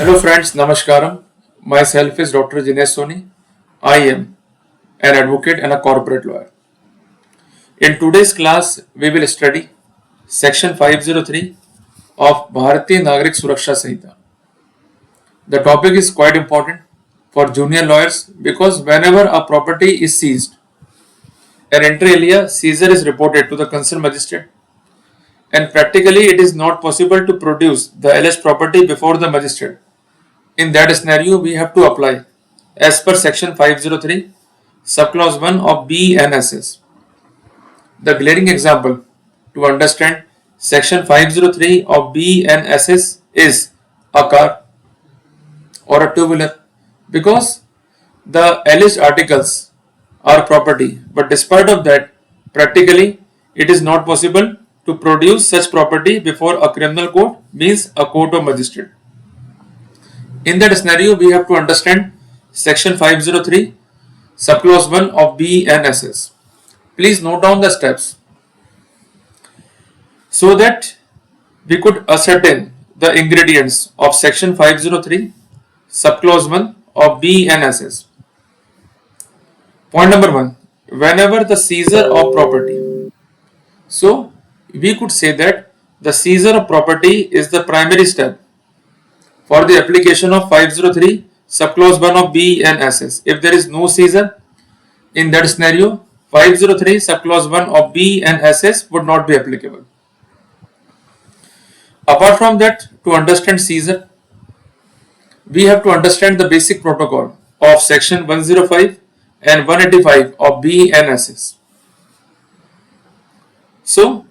Hello friends, Namaskaram. Myself is Dr. Jinesh Soni. I am an advocate and a corporate lawyer. In today's class, we will study Section 503 of Bharatiya Nagrik Suraksha Samhita. The topic is quite important for junior lawyers because whenever a property is seized, an inter alia seizure is reported to the concerned magistrate, and practically it is not possible to produce the alleged property before the magistrate. In that scenario, we have to apply as per section 503, subclause 1 of BNSS. The glaring example to understand section 503 of BNSS is a car or a two-wheeler because the alleged articles are property, but despite of that, practically it is not possible to produce such property before a criminal court, means a court of magistrate. In that scenario, we have to understand section 503, subclause 1 of BNSS. Please note down the steps so that we could ascertain the ingredients of section 503, subclause 1 of BNSS. Point number 1. Whenever the seizure of property. So, we could say that the seizure of property is the primary step for the application of 503 subclause 1 of BNSS. If there is no seizure, in that scenario, 503 subclause 1 of BNSS would not be applicable. Apart from that, to understand seizure, we have to understand the basic protocol of section 105 and 185 of BNSS. So,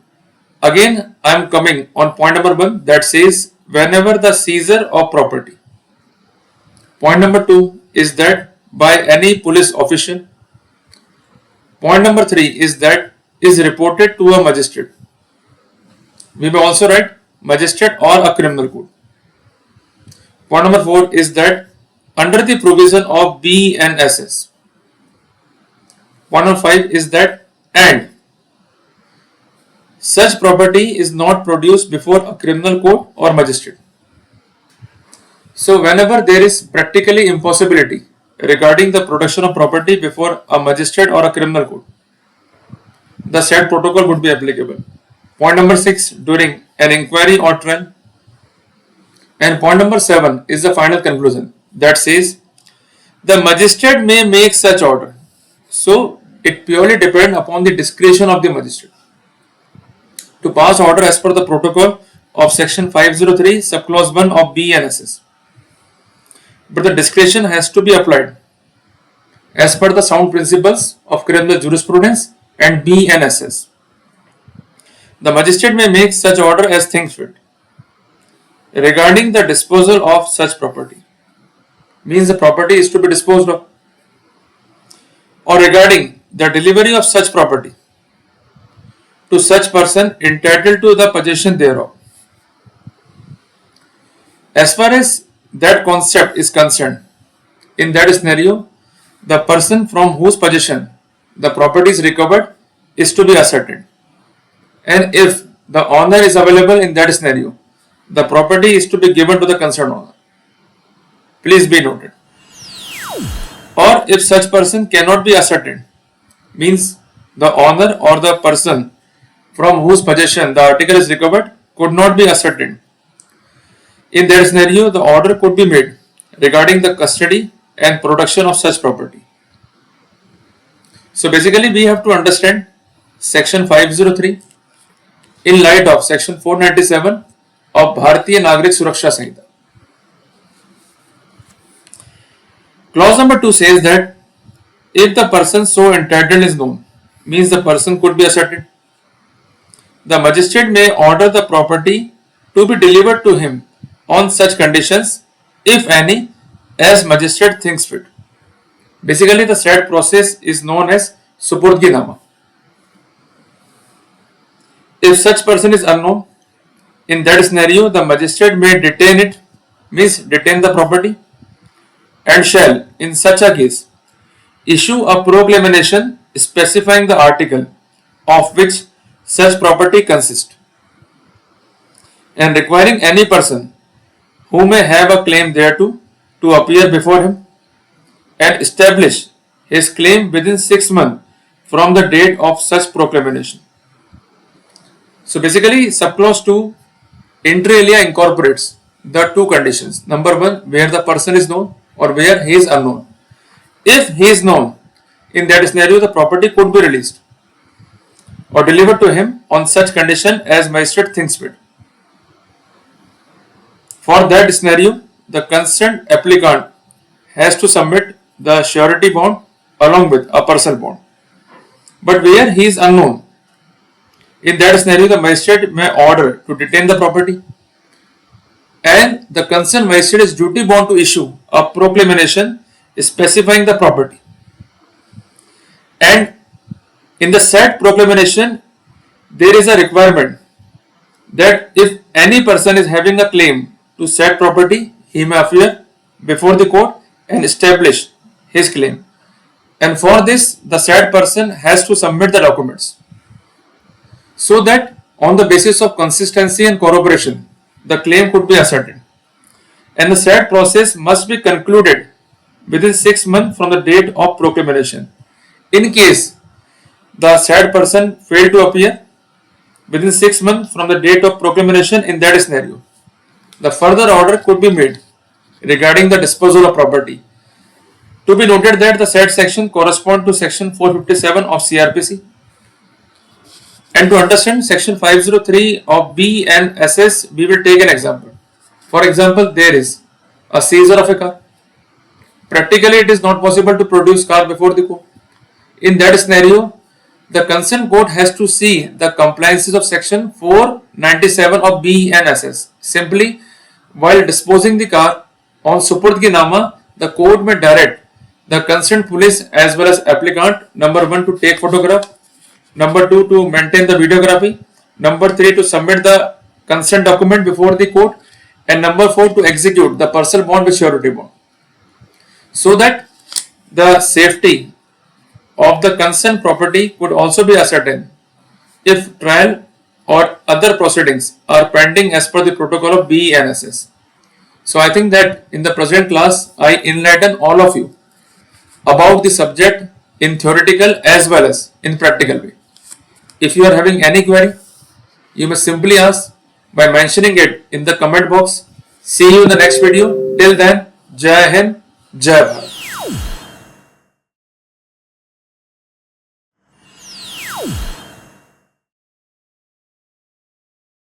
again, I am coming on point number 1 that says whenever the seizure of property. Point number 2 is that by any police official. Point number 3 is that is reported to a magistrate. We may also write magistrate or a criminal court. Point number 4 is that under the provision of BNSS. Point number 5 is that and such property is not produced before a criminal court or magistrate. So whenever there is practically impossibility regarding the production of property before a magistrate or a criminal court, the said protocol would be applicable. Point number 6, during an inquiry or trial. And point number 7 is the final conclusion that says the magistrate may make such order. So it purely depends upon the discretion of the magistrate to pass order as per the protocol of section 503 subclause 1 of BNSS. But the discretion has to be applied as per the sound principles of criminal jurisprudence and BNSS. The magistrate may make such order as thinks fit regarding the disposal of such property, means the property is to be disposed of, or regarding the delivery of such property to such person entitled to the possession thereof. As far as that concept is concerned, in that scenario, the person from whose possession the property is recovered is to be ascertained. And if the owner is available in that scenario, the property is to be given to the concerned owner. Please be noted. Or if such person cannot be ascertained, means the owner or the person from whose possession the article is recovered could not be ascertained. In that scenario, the order could be made regarding the custody and production of such property. So basically, we have to understand section 503 in light of section 497 of Bharatiya Nagrik Suraksha Samhita. Clause number 2 says that if the person so entitled is known, means the person could be ascertained, the magistrate may order the property to be delivered to him on such conditions, if any, as magistrate thinks fit. Basically, the said process is known as Supurdginama. If such person is unknown, in that scenario, the magistrate may detain it, means detain the property, and shall, in such a case, issue a proclamation specifying the article of which such property consists, and requiring any person who may have a claim thereto to appear before him and establish his claim within 6 months from the date of such proclamation. So basically, subclause 2 inter alia incorporates the two conditions. Number 1, where the person is known or where he is unknown. If he is known, in that scenario, the property could be released or delivered to him on such condition as magistrate thinks fit. For that scenario, the concerned applicant has to submit the surety bond along with a personal bond. But where he is unknown, in that scenario, the magistrate may order to detain the property, and the concerned magistrate is duty bound to issue a proclamation specifying the property. And in the said proclamation, there is a requirement that if any person is having a claim to said property, he may appear before the court and establish his claim. And for this, the said person has to submit the documents, so that on the basis of consistency and corroboration, the claim could be asserted. And the said process must be concluded within 6 months from the date of proclamation. In case the said person failed to appear within 6 months from the date of proclamation, in that scenario, the further order could be made regarding the disposal of property. To be noted that the said section corresponds to section 457 of CRPC. And to understand section 503 of BNSS, we will take an example. For example, there is a seizure of a car. Practically, it is not possible to produce car before the court. In that scenario, the concerned court has to see the compliances of section 497 of BNSS. Simply, while disposing the car on Supurdgi-Nama, the court may direct the concerned police as well as applicant, number 1, to take photograph, number 2, to maintain the videography, number 3, to submit the consent document before the court, and number 4, to execute the personal bond with surety bond, so that the safety of the concerned property could also be ascertained if trial or other proceedings are pending as per the protocol of BNSS. So I think that in the present class, I enlighten all of you about the subject in theoretical as well as in practical way. If you are having any query, you may simply ask by mentioning it in the comment box. See you in the next video. Till then, Jai Hind, Jai Bharat.